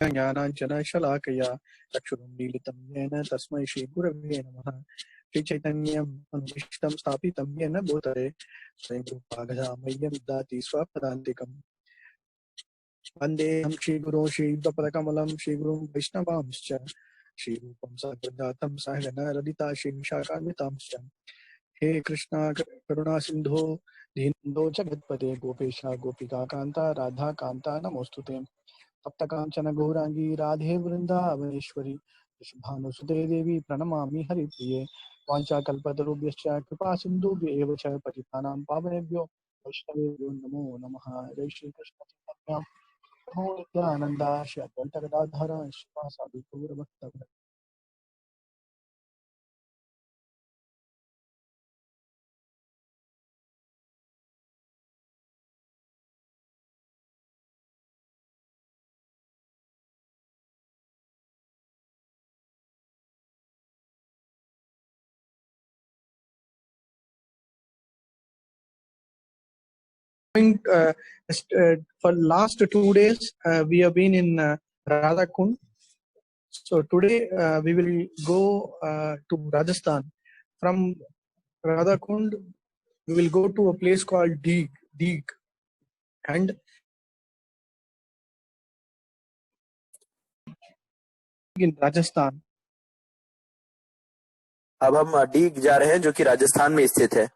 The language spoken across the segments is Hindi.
ज्ञानाञ्जनशलाकया चक्षुरुन्मीलितं येन तस्मै श्रीगुरवे नमः। श्रीचैतन्यम् अनुदिष्टं स्थापितं येन भूतले स्वयं रूपा गजामह्यं ददाति स्वपदान्तिकम्। वन्देऽहं श्रीगुरो श्रीयुतपदकमलं श्रीगुरुं वैष्णवांश्च श्रीरूपं सद्गुरुनाथं सहगण ललिता श्रीविशाखान्वितांश्च। हे कृष्णा करुणा सिंधो दीनबन्धो जगत्पते गोपेश गोपिका कांता राधा कांता नमोस्तुते। तप्त कांचन गौरांगी राधे वृंदावनेश्वरी भानुसुते देवी प्रणमामि हरिप्रिये। वाञ्छाकल्पतरुभ्यश्च कृपा सिन्धुभ्येव च पतितानां पावनेभ्यो वैष्णवेभ्यो नमो नमः। जय श्री कृष्ण चैतन्य प्रभु Nityanand Shri Advaita Gadadhar श्रीवासादि गौरभक्तवृंद। For last 2 days we have been in Radhakund. So today we will go to Rajasthan. From Radhakund we will go to a place called Deeg and in Rajasthan. अब हम डीग जा रहे हैं जो कि राजस्थान में स्थित है।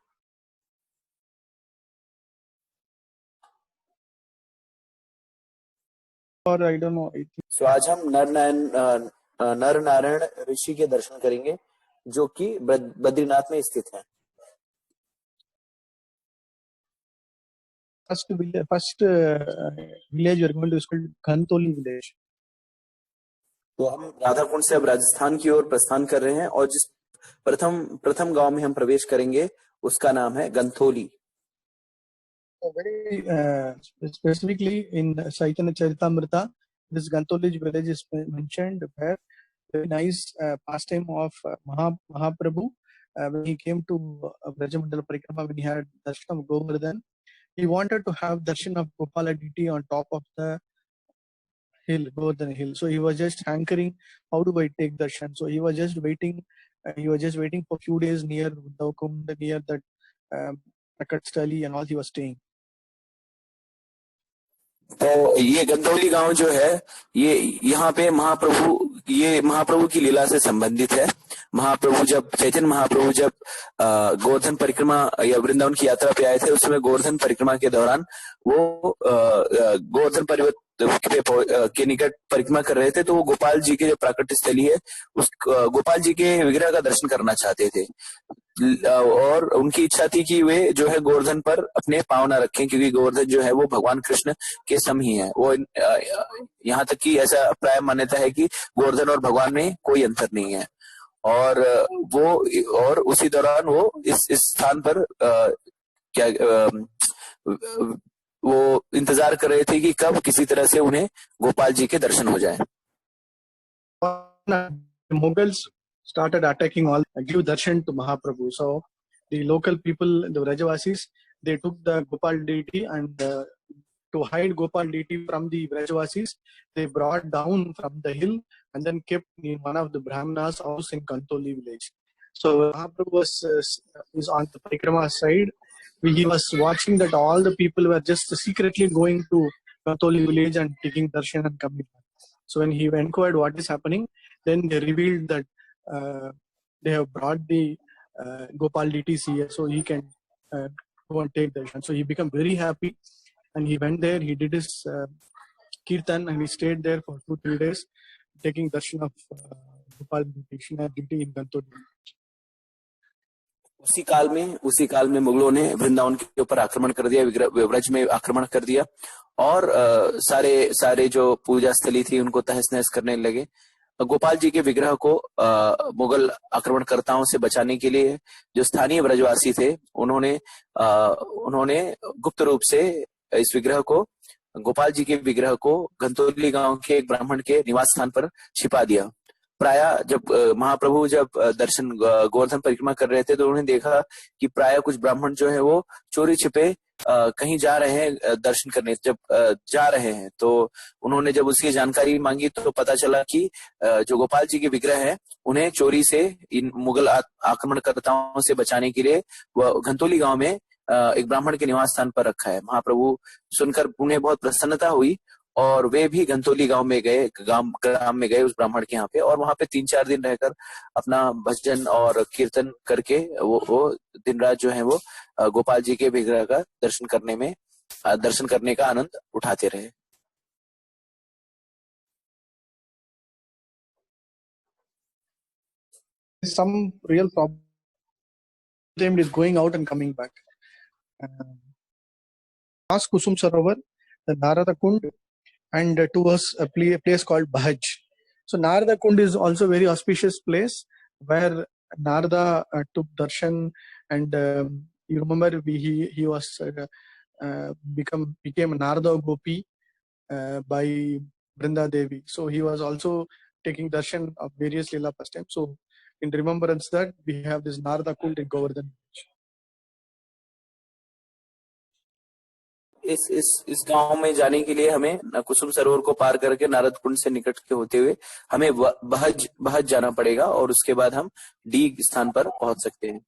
और I don't know. So आज हम नर नारायण ऋषि के दर्शन करेंगे जो कि बद्रीनाथ में स्थित है। First village we are going to is called Gantoli village. तो हम राधाकुंड से अब राजस्थान की ओर प्रस्थान कर रहे हैं और जिस प्रथम गांव में हम प्रवेश करेंगे उसका नाम है गंथोली। Very specifically in Chaitanya Charitamrita, this Gantoli village is mentioned where very nice pastime of Mahaprabhu when he came to Brajamandala Parikrama, when he had darshan of Govardhan. He wanted to have darshan of Gopala deity on top of the hill, Govardhan hill. So he was just hankering, how do I take darshan? So he was just waiting. He was just waiting for a few days near Uddhavkund, near that Prakat Stali and all he was staying. तो ये गंदौली गांव जो है ये यहाँ पे महाप्रभु की लीला से संबंधित है। चैतन्य महाप्रभु जब गोवर्धन परिक्रमा या वृंदावन की यात्रा पे आए थे, उस समय गोवर्धन परिक्रमा के दौरान वो गोवर्धन पर्वत के निकट परिक्रमा कर रहे थे, तो वो गोपाल जी के जो प्राकट्य स्थली है उस गोपाल जी के विग्रह का दर्शन करना चाहते थे और उनकी इच्छा थी कि वे जो है गोवर्धन पर अपने पांव न रखें, क्योंकि गोवर्धन जो है वो भगवान कृष्ण के सम ही है। वो यहाँ तक कि ऐसा प्राय मान्यता है कि गोवर्धन और भगवान में कोई अंतर नहीं है। और उसी दौरान वो इस स्थान पर वो इंतजार कर रहे थे कि कब किसी तरह से उन्हें गोपाल जी के दर्शन हो जाए। Mughals started attacking all, give darshan to Mahaprabhu. So the local people, the Vrajavasis, they took the Gopal deity and to hide Gopal deity from the Vrajavasis, they brought down from the hill and then kept in one of the Brahmanas' house in Kantoli village. So Mahaprabhu is on the Parikrama side. He was watching that all the people were just secretly going to Kantoli village and taking darshan and coming back. So when he inquired what is happening, then they revealed that they have brought the Gopal deities here, so he can go and take darshan. So he became very happy, and he went there. He did his kirtan, and he stayed there for 2-3 days, taking darshan of Gopal deity in Gantoli. उसी काल में मुगलों ने वृंदावन के ऊपर आक्रमण कर दिया, व्रज में आक्रमण कर दिया और सारे जो पूजा स्थली थी उनको तहस नहस करने लगे। गोपाल जी के विग्रह को मुगल आक्रमणकर्ताओं से बचाने के लिए जो स्थानीय ब्रजवासी थे उन्होंने गुप्त रूप से इस विग्रह को, गोपाल जी के विग्रह को गंतोली गांव के एक ब्राह्मण के निवास स्थान पर छिपा दिया। प्राय जब महाप्रभु जब दर्शन गोवर्धन परिक्रमा कर रहे थे तो उन्होंने देखा कि प्राय कुछ ब्राह्मण जो है वो चोरी छिपे कहीं जा रहे हैं दर्शन करने। जब जा रहे हैं तो उन्होंने जब उसकी जानकारी मांगी तो पता चला कि जो गोपाल जी के विग्रह है उन्हें चोरी से इन मुगल आक्रमणकर्ताओं से बचाने के लिए वह घंतोली गांव में एक ब्राह्मण के निवास स्थान पर रखा है। महाप्रभु सुनकर उन्हें बहुत प्रसन्नता हुई और वे भी घंतोली गांव में गए, ग्राम में गए उस ब्राह्मण के यहाँ पे, और वहां पे 3-4 दिन रहकर अपना भजन और कीर्तन करके वो दिन रात जो है वो गोपाल जी के विग्रह का दर्शन करने का आनंद उठाते रहे। Some real problem is going out and coming back. Past Kusum Sarovar, the Narada Kund, and towards a place called Bhaj. So Narada Kund is also a very auspicious place where Narada took darshan, and you remember he was became Narada Gopi by Brinda Devi. So he was also taking darshan of various Leela pastimes. So in remembrance that we have this Narada Kund in Govardhan. इस गांव में जाने के लिए हमें कुसुम सरोवर को पार करके नारद कुंड से निकट के होते हुए हमें बहज जाना पड़ेगा और उसके बाद हम डी स्थान पर पहुंच सकते हैं।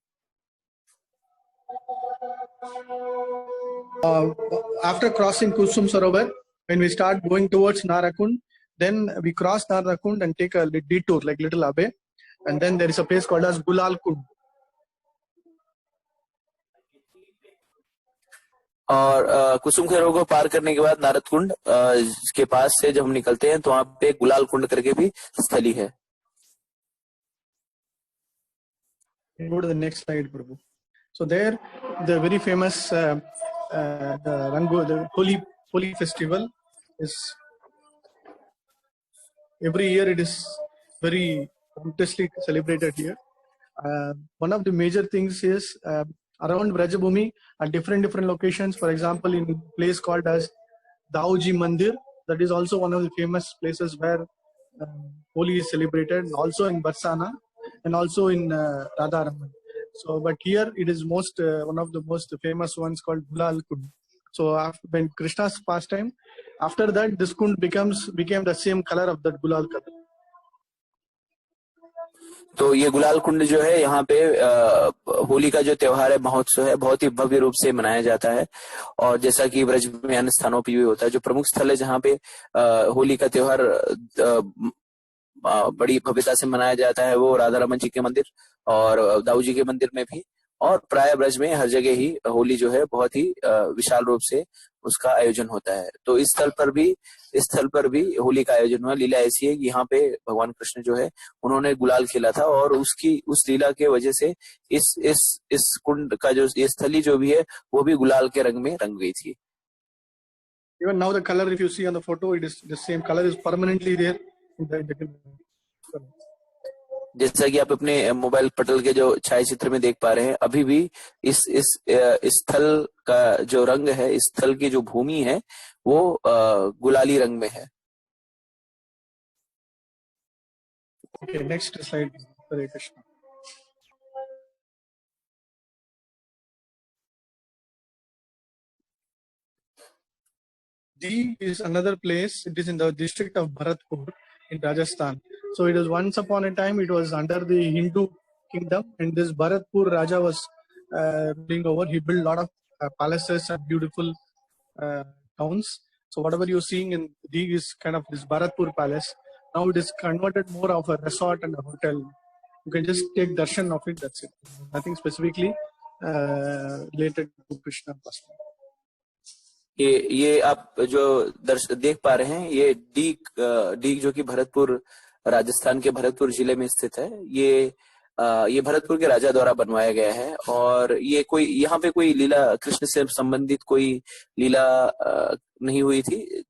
After crossing Kusum Sarovar, when we start going towards Narakund, then we cross Narakund and take a detour like Little Abe, and then there is a place called as Gulal Kund. और कुसुम सरोवर को पार करने के बाद नारद कुंड के पास से जब हम निकलते हैं तो वहां पे गुलाल कुंड करके भी स्थली है। Go to the next slide, Prabhu. So there, the very famous the Holi festival is every year. It is very promptly celebrated here. One of the major things is around Vrajabhumi at different locations. For example, in a place called as Dauji Mandir, that is also one of the famous places where Holi is celebrated. Also in Barsana and also in Radharaman. So, but here it is one of the most famous ones called Gulal Kund. So, when Krishna's pastime, after that this kund became the same color of that Gulal color. तो ये गुलाल कुंड जो है यहाँ पे होली का जो त्योहार है, महोत्सव है, बहुत ही भव्य रूप से मनाया जाता है। और जैसा कि ब्रज में अन्य स्थानों पर भी होता है, जो प्रमुख स्थल है जहाँ पे होली का त्योहार बड़ी भव्यता से मनाया जाता है वो राधा रमन जी के मंदिर और दाऊ जी के मंदिर में भी, और प्राय ब्रज में हर जगह ही होली जो है बहुत ही विशाल रूप से उसका आयोजन होता है। तो इस स्थल पर भी होली का आयोजन हुआ। लीला ऐसी है कि यहाँ पे भगवान कृष्ण जो है उन्होंने गुलाल खेला था और उस लीला के वजह से इस कुंड का जो ये स्थली जो भी है वो भी गुलाल के रंग में रंग गई थी। Even now the color, if you see on the photo, it is the same color is permanently there. जैसा कि आप अपने मोबाइल पटल के जो छाया चित्र में देख पा रहे हैं, अभी भी इस स्थल का जो रंग है, इस स्थल की जो भूमि है वो गुलाली रंग में है। Okay, next slide. Hare Krishna. D is another place. It is in the district of Bharatpur in Rajasthan. So it was once upon a time, it was under the Hindu kingdom, and this Bharatpur Raja was ruling over. He built a lot of palaces and beautiful towns. So whatever you're seeing in D is kind of this Bharatpur palace. Now it is converted more of a resort and a hotel. You can just take darshan of it, that's it. Nothing specifically related to Krishna. ये आप जो देख पा रहे हैं, ये डी जो कि भरतपुर, राजस्थान के भरतपुर जिले में स्थित है। ये भरतपुर के राजा द्वारा बनवाया गया है और ये यहाँ पे कोई लीला कृष्ण से संबंधित कोई लीला नहीं हुई थी।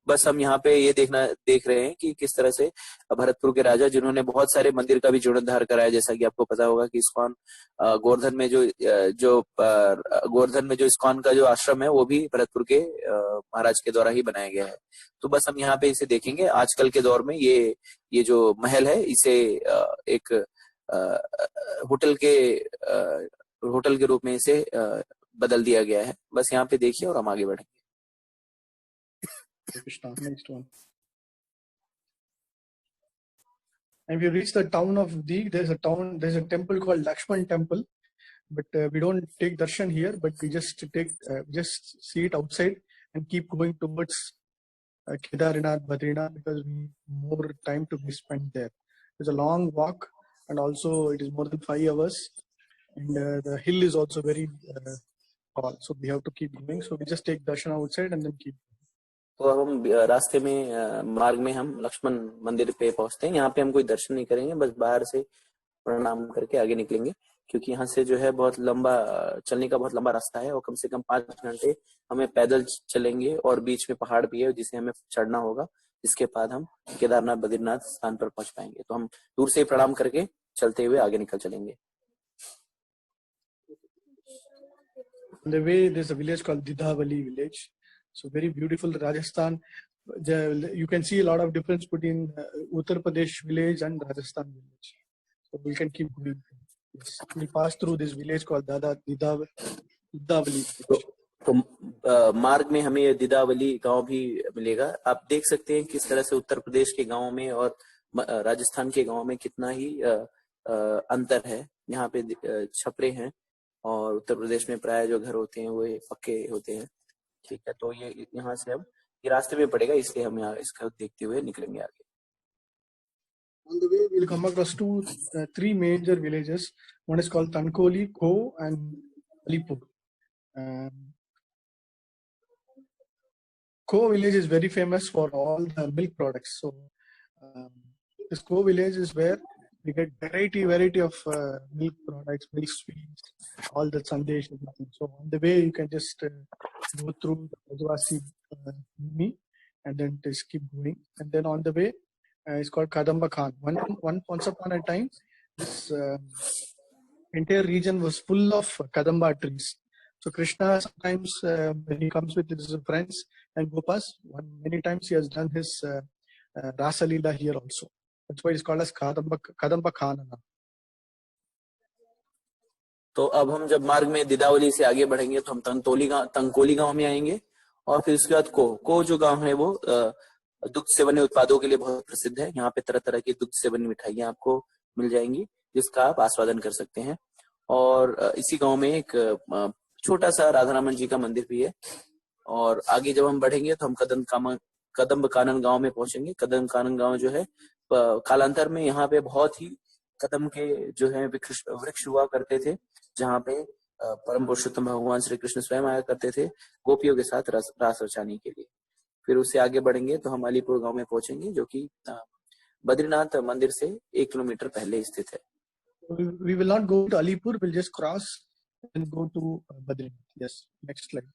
बस हम यहाँ पे ये देख रहे हैं कि किस तरह से भरतपुर के राजा, जिन्होंने बहुत सारे मंदिर का भी जीर्णोद्धार कराया, जैसा कि आपको पता होगा कि इस्कॉन गोवर्धन में गोवर्धन में जो इस्कॉन का जो आश्रम है वो भी भरतपुर के महाराज के द्वारा ही बनाया गया है। तो बस हम यहाँ पे इसे देखेंगे। आजकल के दौर में ये जो महल है इसे एक होटल के रूप में इसे बदल दिया गया है। बस यहाँ पे देखिए और हम आगे बढ़ेंगे। Krishna, next one. And we reach the town of Dig. There's a temple called Lakshman Temple, but we don't take darshan here, but we just just see it outside and keep going towards Kedarnath, Badrinath, because we need more time to be spent there. It's a long walk, and also it is more than 5 hours, and the hill is also very tall, so we have to keep going. So we just take darshan outside and then keep. तो अब हम रास्ते में मार्ग में हम लक्ष्मण मंदिर पे पहुंचते हैं। यहाँ पे हम कोई दर्शन नहीं करेंगे, बस बाहर से प्रणाम करके आगे निकलेंगे, क्योंकि यहाँ से जो है बहुत लंबा चलने का बहुत लंबा रास्ता है और कम से कम 5 घंटे हमें पैदल चलेंगे और बीच में पहाड़ भी है जिसे हमें चढ़ना होगा। इसके बाद हम केदारनाथ बद्रीनाथ स्थान पर पहुंच पाएंगे। तो हम दूर से प्रणाम करके चलते हुए आगे निकल चलेंगे। On the way, there's a village called Didhavali village. So very beautiful Rajasthan. You can see a lot of difference between Uttar Pradesh village and Rajasthan village. So we can keep going. Yes. We pass through this village called Didhavali. तो मार्ग में हमें दीदावली गांव भी मिलेगा। आप देख सकते हैं किस तरह से उत्तर प्रदेश के गांव में और राजस्थान के गांव में कितना ही अंतर है। यहाँ पे छपरे हैं और उत्तर प्रदेश में प्राय जो घर होते हैं वो पक्के होते हैं। ठीक है, तो ये यहाँ से अब ये रास्ते में पड़ेगा, इसलिए हम यहाँ इसका देखते हुए निकलेंगे आगे। On the way, we'll come across three major villages. One is called Tankoli, Ko, and Alipur. Ko village is very famous for all the milk products. So this Ko village is where we get variety of milk products, milk sweets, all the sandesh. So on the way, you can just go through the Rajwasi Bhumi and then just keep going. And then on the way, it's called Kadamba Khan. Once upon a time, this entire region was full of Kadamba trees. So Krishna sometimes when he comes with his friends and Gopas, many times he has done his Rasa Leela here also. That's why it's called as Kadamba Khan. तो अब हम जब मार्ग में दीदावली से आगे बढ़ेंगे तो हम तंकोली गांव में आएंगे और फिर उसके बाद को जो गांव है वो दुग्ध से बने उत्पादों के लिए बहुत प्रसिद्ध है। यहाँ पे तरह तरह की दुग्ध से बनी मिठाइयां आपको मिल जाएंगी जिसका आप आस्वादन कर सकते हैं। और इसी गांव में एक छोटा सा राधारमण जी का मंदिर भी है। और आगे जब हम बढ़ेंगे तो हम कदम्ब कानन गांव में पहुंचेंगे। कदम्ब कानन गांव जो है कालांतर में यहाँ पे बहुत ही कदम के जो है वृक्ष हुआ करते थे, जहाँ पे परम पुरुषोत्तम भगवान श्री कृष्ण स्वयं आया करते थे गोपियों के साथ रास रचाने के लिए। फिर उससे आगे बढ़ेंगे तो हम अलीपुर गांव में पहुंचेंगे जो कि बद्रीनाथ मंदिर से 1 किलोमीटर पहले स्थित है। We will not go to Alipur, we'll just cross and go to Badrinath. Yes, next slide.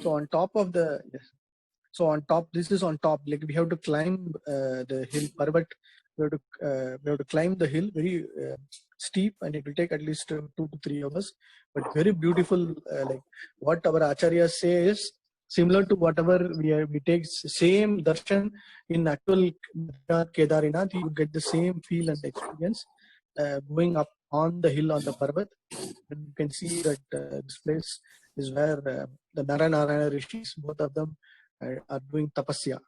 So on top of this is on top, like we have to climb the hill Parvat. We have to climb the hill, very steep, and it will take at least 2 to 3 hours, but very beautiful. Like what our acharyas say is similar to whatever we take same darshan in actual Kedarnath. You get the same feel and experience going up on the hill on the Parvat, and you can see that this place is where the Narayana Rishis, both of them are doing tapasya.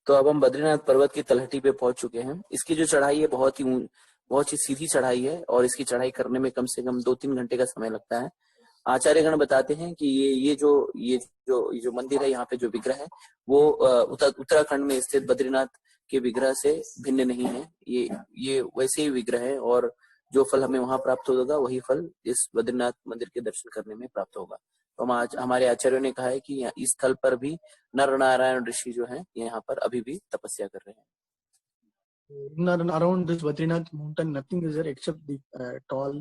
तो अब हम बद्रीनाथ पर्वत की तलहटी पे पहुंच चुके हैं। इसकी जो चढ़ाई है बहुत ही सीधी चढ़ाई है और इसकी चढ़ाई करने में कम से कम 2-3 घंटे का समय लगता है। आचार्यगण बताते हैं कि ये जो मंदिर है, यहाँ पे जो विग्रह है वो उत्तराखंड में स्थित बद्रीनाथ के विग्रह से भिन्न नहीं है। ये वैसे ही विग्रह है और जो फल हमें वहां प्राप्त होगा वही फल इस बद्रीनाथ मंदिर के दर्शन करने में प्राप्त होगा। तो हमारे आचार्यों ने कहा है कि इस स्थल पर भी नर नारायण ऋषि जो हैं यहाँ पर अभी भी तपस्या कर रहे हैं। Around this Badrinath mountain, nothing is there except the tall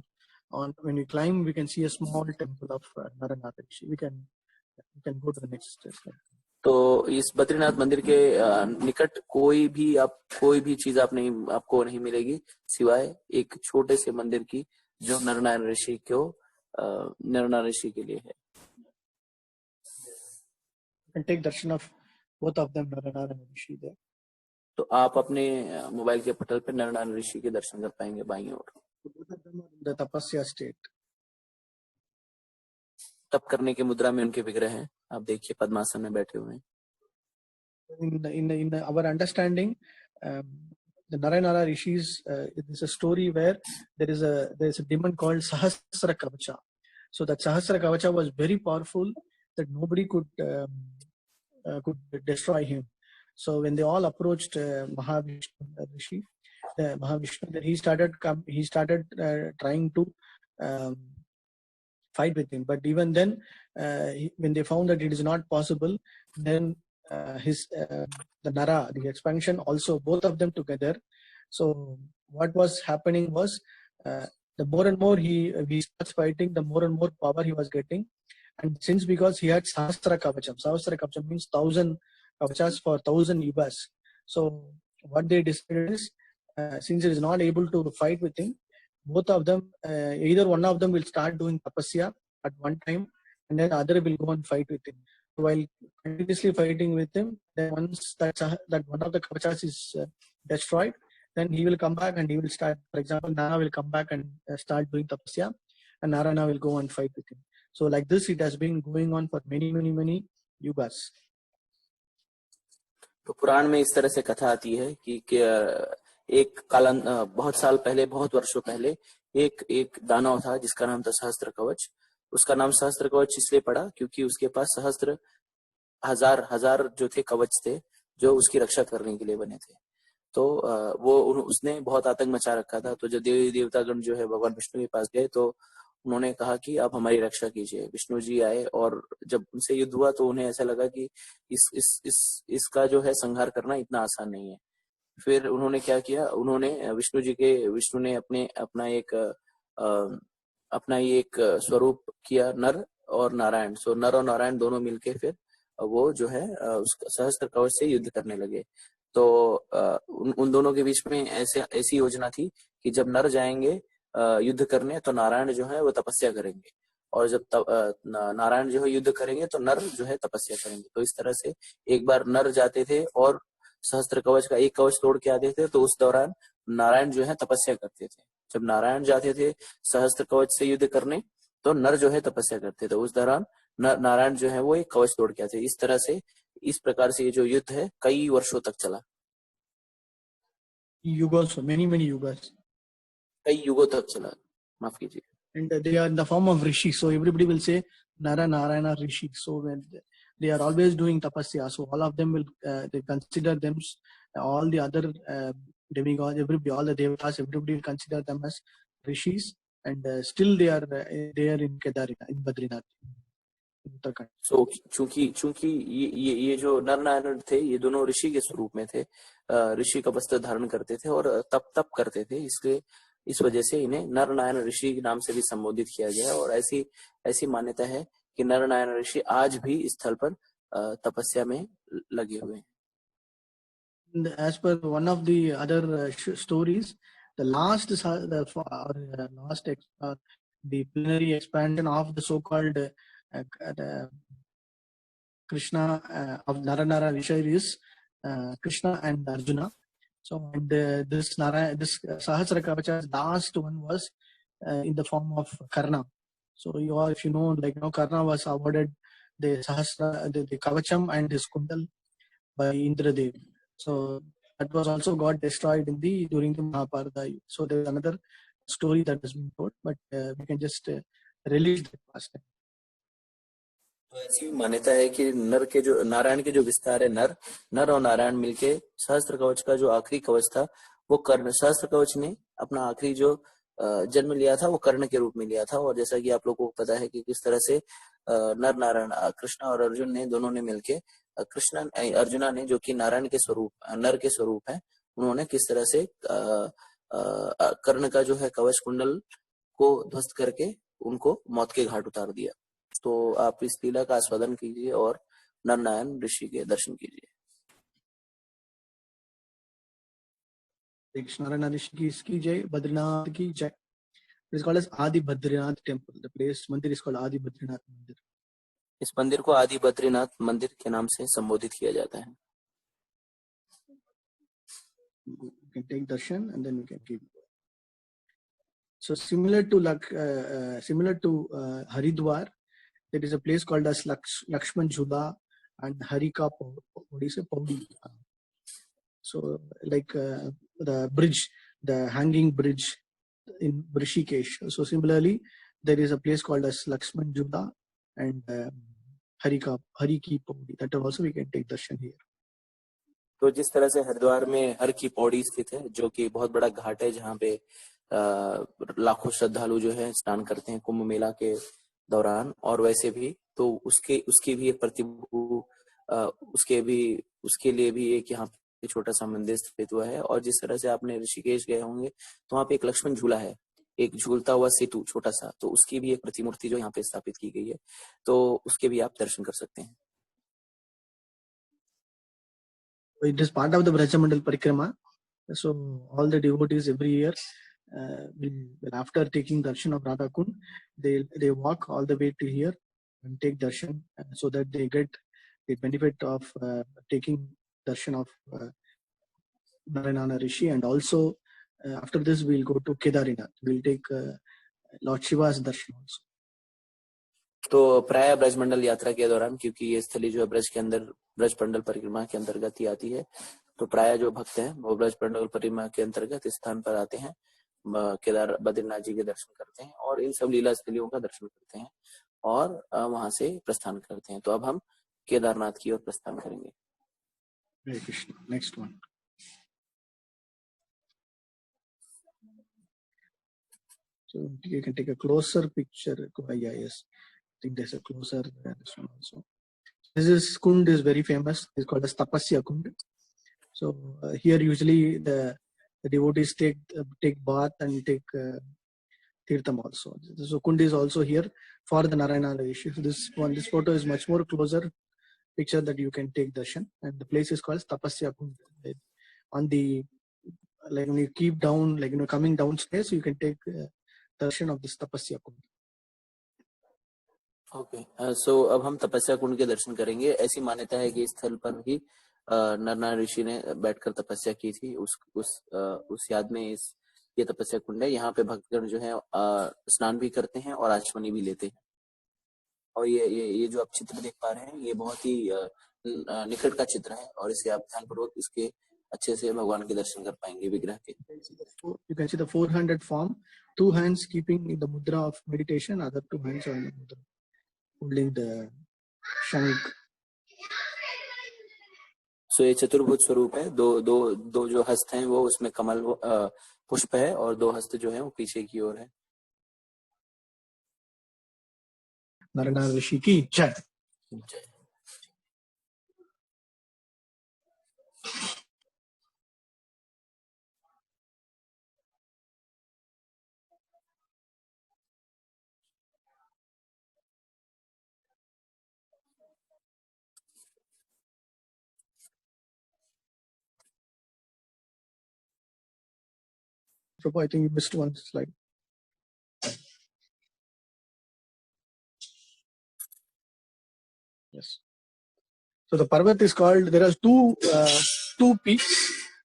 On when we climb, we can see a small temple of Naranara Rishi. We can go to the next slide. तो इस बद्रीनाथ मंदिर के निकट कोई भी चीज आपको नहीं मिलेगी सिवाय एक छोटे से मंदिर की, जो नरनारायण ऋषि के लिए है. You can take darshan of both of them, Naranara and Rishi there. तो आप अपने मोबाइल के पटल पर नरनारायण ऋषि के दर्शन कर पाएंगे बाईं ओर. Both of them are in the tapasya state. तप करने की मुद्रा में उनके विग्रह हैं. आप देखिए पद्मासन में बैठे हुए हैं. In our understanding, the Naranara Rishis, it is a story where there is a demon called Sahasra Kavacha. So that Sahasra Kavacha was very powerful, that nobody could destroy him. So when they all approached Mahavishnu Rishi, Mahavishnu, then he started trying to fight with him. But even then, when they found that it is not possible, then the Nara, the expansion, also both of them together. So what was happening was, the more and more he starts fighting, the more and more power he was getting. And because he had Sahasra Kavacham means 1,000 Kavachas for 1,000 yugas. So what they decided is, since he is not able to fight with him, both of them, either one of them will start doing tapasya at one time, and then the other will go and fight with him. While continuously fighting with him, then once that one of the Kavachas is destroyed, then he will come back and he will start. For example, Nara will come back and start doing tapasya, and Narayana will go and fight with him. So like this, it has been going on for many yugas. तो पुराण में इस तरह से कथा आती है कि बहुत साल पहले, बहुत वर्षों पहले एक दानव था जिसका नाम था सहस्त्र कवच. उसका नाम सहस्त्र कवच इसलिए पड़ा क्योंकि उसके पास सहस्त्र हजार जो थे कवच थे, जो उसकी रक्षा करने के लिए बने थे. तो उसने बहुत आतंक मचा रखा था. तो जब देवी देवतागण जो है भगवान विष्णु के पास गए, तो उन्होंने कहा कि आप हमारी रक्षा कीजिए. विष्णु जी आए और जब उनसे युद्ध हुआ तो उन्हें ऐसा लगा कि इसका जो है संहार करना इतना आसान नहीं है. फिर उन्होंने क्या किया, विष्णु ने अपना एक स्वरूप किया, नर और नारायण. सो नर और नारायण दोनों मिलके फिर वो जो है उसका सहस्त्र कवच से युद्ध करने लगे. तो उन दोनों के बीच में ऐसी योजना थी कि जब नर जाएंगे युद्ध करने, तो नारायण जो है वो तपस्या करेंगे, और जब नारायण जो है युद्ध करेंगे तो नर जो है तपस्या करेंगे. तो इस तरह से एक बार नर जाते थे और सहस्त्र कवच का एक कवच तोड़ के आते थे, तो उस दौरान नारायण जो है तपस्या करते थे. जब नारायण जाते थे सहस्त्र कवच से युद्ध करने, तो नर जो है तपस्या करते थे. उस दौरान नारायण जो है वो एक कवच तोड़ के आते. इस तरह से, इस प्रकार से ये जो युद्ध है कई वर्षों तक चला. Yugas, many yugas. कई युगों तक चला, माफ कीजिए. And they are in the form of Rishi. So everybody will say Nara, Narayana, Rishi. So when they are always doing tapasya, so all of them will they consider them, all the other demigods, all the devatas, everybody will consider them as Rishis, and still they are in Kedarinath, in Badrinath, in Uttarakhand. So चूंकि ये जो नर नारायण थे, ये दोनों ऋषि के स्वरूप में थे, ऋषि का वस्त्र धारण करते थे और तप करते थे, इसलिए इस वजह से इन्हें नर नारायण ऋषि के नाम से भी संबोधित किया गया. और ऐसी मान्यता है कि नर नारायण ऋषि आज भी इस स्थल पर तपस्या में लगे हुए हैं. As per one of the other stories, the the plenary expansion of the so-called Krishna of Naranara Rishi is Krishna and Arjuna. So and this Sahasra Kavacha's last one was in the form of Karna. So if you know, Karna was awarded the Sahasra, the Kavacham and his Kundal by Indradev. So that was also got destroyed during the Mahabharata. So there is another story that has been told, but we can just release that past time. तो ऐसी मान्यता है कि नारायण के जो विस्तार है, नर और नारायण मिलके सहस्त्र कवच का जो आखिरी कवच था, वो कर्ण, सहस्त्र कवच ने अपना आखिरी जो जन्म लिया था वो कर्ण के रूप में लिया था. और जैसा कि आप लोगों को पता है कि किस तरह से नर नारायण, कृष्ण और अर्जुन ने, दोनों ने मिलके, अर्जुना ने जो कि नारायण के स्वरूप, नर के स्वरूप है, उन्होंने किस तरह से कर्ण का जो है कवच कुंडल को ध्वस्त करके उनको मौत के घाट उतार दिया। तो आप इस लीला का आस्वादन कीजिए और नरनारायण ऋषि के दर्शन कीजिए। Narayana Rishi ki jai, Badrinath ki jai. It is called as Adi Badrinath temple. The place mandir is called Adi Badrinath mandir. इस मंदिर को आदि बद्रीनाथ मंदिर के नाम से संबोधित किया जाता है। You can take darshan and then you can keep. So similar to Haridwar, there is a place called as Lakshman Jhula and Harika Paudi. So like the bridge, the hanging bridge in Rishikesh. So similarly, there is a place called as Lakshman Jhula and Hariki Paudi. That also we can take darshan here. तो जिस तरह से हरिद्वार में हर की पौड़ी स्थित है, जो कि बहुत बड़ा घाट है, जहाँ पे लाखों श्रद्धालु जो है स्नान करते हैं कुंभ मेला के दौरान, और वैसे भी तो उसके भी एक प्रतिभू उसके लिए भी एक यहाँ पे छोटा सा मंदिर स्थित हुआ है। और जिस तरह से आपने ऋषिकेश गए होंगे तो वहाँ पे एक लक्ष्मण झूला है, एक झूलता हुआ सेतु छोटा सा, तो उसकी भी एक प्रतिमूर्ति जो यहाँ पे स्थापित की गई है, तो उसके भी आप दर्शन कर सकते हैं। It is part of the Brajamandal Parikrama. So all the devotees every year, after taking darshan of Radha Kund, they walk all the way to here and take darshan, so that they get the benefit of taking darshan of Narayana Rishi. And also after this we'll go to Kedarinath. We'll take Lord Shiva's darshan also. तो प्राय ब्रजमंडल यात्रा के दौरान, क्योंकि ये स्थली जो है ब्रज मंडल परिक्रमा के अंतर्गत ही आती है, तो प्राय जो भक्त हैं वो ब्रज मंडल परिक्रमा के अंतर्गत इस स्थान पर आते हैं, केदार बद्रीनाथ जी के दर्शन करते हैं और इन सब लीला स्थलियों का दर्शन करते हैं और वहां से प्रस्थान करते हैं। तो अब हम केदारनाथ की ओर प्रस्थान करेंगे। Hare Krishna. Next one. So you can take a closer picture. Yeah, yes. I think there's a closer this one also. This Kund is very famous. It's called as Tapasya Kund. So here usually the devotees take bath and take Tirtham also. So Kund is also here for the Narayana Rishi. So this photo is much more closer picture that you can take darshan, and the place is called Tapasya Kund. On the, like when you keep down, like coming downstairs, you can take darshan of this Tapasya Kund. Okay, so अब हम तपस्या कुंड के दर्शन करेंगे। ऐसी मान्यता है कि इस स्थल पर ही नरनारायण ऋषि ने बैठकर तपस्या की थी। उस याद में ये तपस्या कुंड है। यहाँ पे भक्तगण जो है स्नान भी करते हैं और आचमनी भी लेते हैं। और ये जो आप चित्र देख पा रहे हैं, ये बहुत ही निकट का चित्र है और इसे आप ध्यानपूर्वक इसके अच्छे से भगवान के दर्शन कर पाएंगे विग्रह के। You can see the 400 form, 2 hands keeping the mudra of meditation, other 2 hands are in the mudra, holding the shank. सो ये चतुर्भुज स्वरूप है। दो जो हस्त हैं वो उसमें कमल पुष्प है और 2 हस्त जो है वो पीछे की ओर है। नारायण ऋषि की जय। जय। Prabhu, I think you missed one slide. Yes. So the Parvat is called, there are two peaks.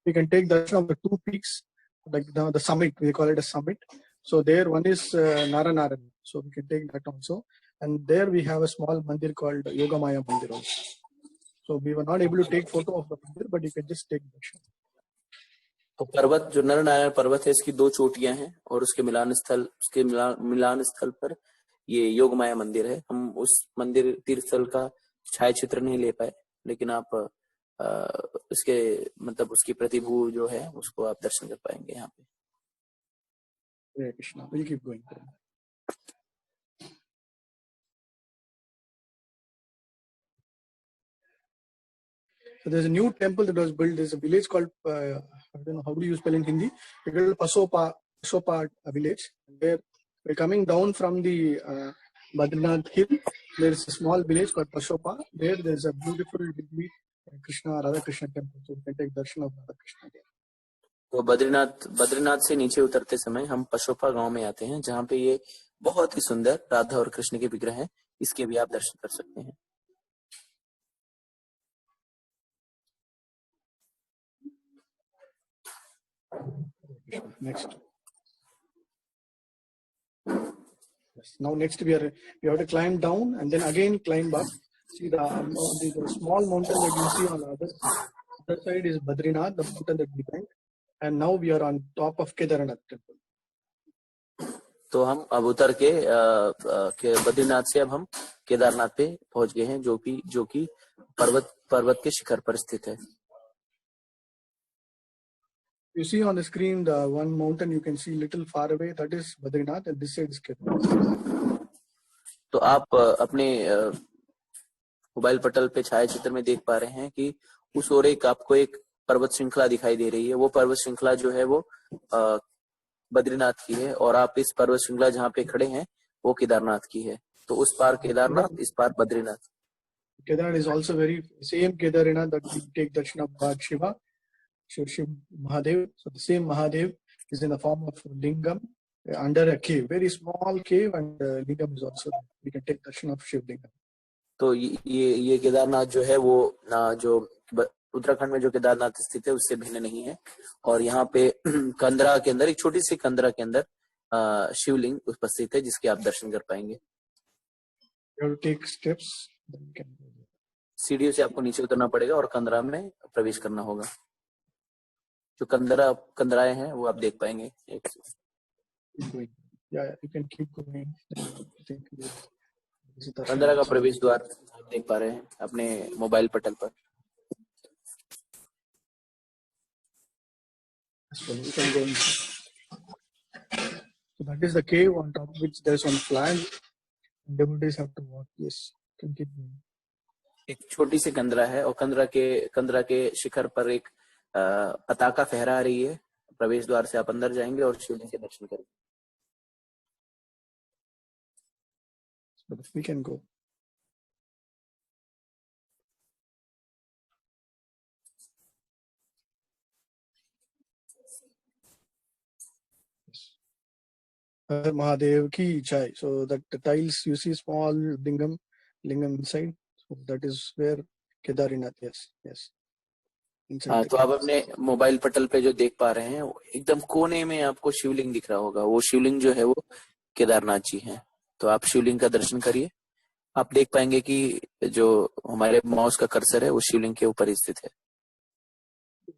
We can take darshan of the 2 peaks, like the summit, we call it a summit. So there one is Naranaran. So we can take that also. And there we have a small mandir called Yogamaya Mandir also. So we were not able to take photo of the mandir, but you can just take darshan. तो पर्वत जो नरनारायण पर्वत है, इसकी 2 चोटियां हैं और उसके मिलान स्थल पर ये योगमाया मंदिर है। हम उस मंदिर तीर्थ स्थल का छाया चित्र नहीं ले पाए, लेकिन आप इसके मतलब उसकी प्रतिभू जो है उसको आप दर्शन कर पाएंगे यहाँ पे। Hare Krishna. We'll keep going. So there's a new temple that was built. There's a village called, I don't know, how do you spell in Hindi? It's called Pasopa village. Where We're coming down from the Badrinath hill. There's a small village called Pashopa. There's a beautiful Digbit Krishna, Radha Krishna temple. So we can take darshan of Radha Krishna there. तो बद्रीनाथ से नीचे उतरते समय हम पशोपा गांव में आते हैं, जहाँ पे ये बहुत ही सुंदर राधा और कृष्ण के विग्रह हैं। इसके भी आप दर्शन कर सकते हैं। Next. Yes. Now next we have to climb down and then again climb up. See the small mountain that you see on the other side is Badrinath, the mountain that we went, and now we are on top of Kedarnath temple. तो हम अब उतर के बद्रीनाथ से अब हम केदारनाथ पे पहुंच गए हैं, जो कि पर्वत के शिखर पर स्थित है। You see on the screen the one mountain you can see little far away, that is Badrinath, and this side is Kedarnath. तो आप अपने मोबाइल पटल पे छायाचित्र में देख पा रहे हैं कि उस ओर आपको एक पर्वत श्रृंखला दिखाई दे रही है। वो पर्वत श्रृंखला जो है वो बद्रीनाथ की है, और आप इस पर्वत श्रृंखला जहाँ पे खड़े हैं वो केदारनाथ की है। तो उस पार केदारनाथ, इस पार Badrinath. Kedarnath is also very same Kedarnath that we take darshan of God Shiva, Shiv Mahadev. So the same Mahadev is in the form of lingam under a cave, very small cave, and lingam is also we can take darshan of Shiv lingam. तो ये केदारनाथ जो है वो जो उत्तराखंड में जो केदारनाथ स्थित है उससे भिन्न नहीं है, और यहाँ पे कंदरा के अंदर, एक छोटी सी कंदरा के अंदर शिवलिंग उपस्थित है, जिसके आप दर्शन कर पाएंगे। You have to take steps. सीढ़ियों से आपको नीचे उतरना पड़ेगा और कंदरा में प्रवेश करना होगा। जो कंदराएं हैं वो आप देख पाएंगे। Yeah, you can keep going. कंदरा का प्रवेश द्वार आप देख पा रहे हैं अपने मोबाइल पटल पर। So that is the cave on top of which there is one flag. Devotees have to walk. Yes, can keep going. एक छोटी सी कंदरा है, और कंदरा के शिखर पर एक पताका फहरा रही है। प्रवेश द्वार से आप अंदर जाएंगे और शिवलिंग के दर्शन करेंगे। So we can go. Mahadev ki jai. So that the tiles you see small lingam inside. So that is where Kedarnath. Yes. हाँ, तो आप अपने मोबाइल पटल पे जो देख पा रहे हैं एकदम कोने में आपको शिवलिंग दिख रहा होगा। वो शिवलिंग जो है वो केदारनाथ जी हैं। तो आप शिवलिंग का दर्शन करिए। आप देख पाएंगे कि जो हमारे माउस का कर्सर है वो शिवलिंग के ऊपर स्थित है।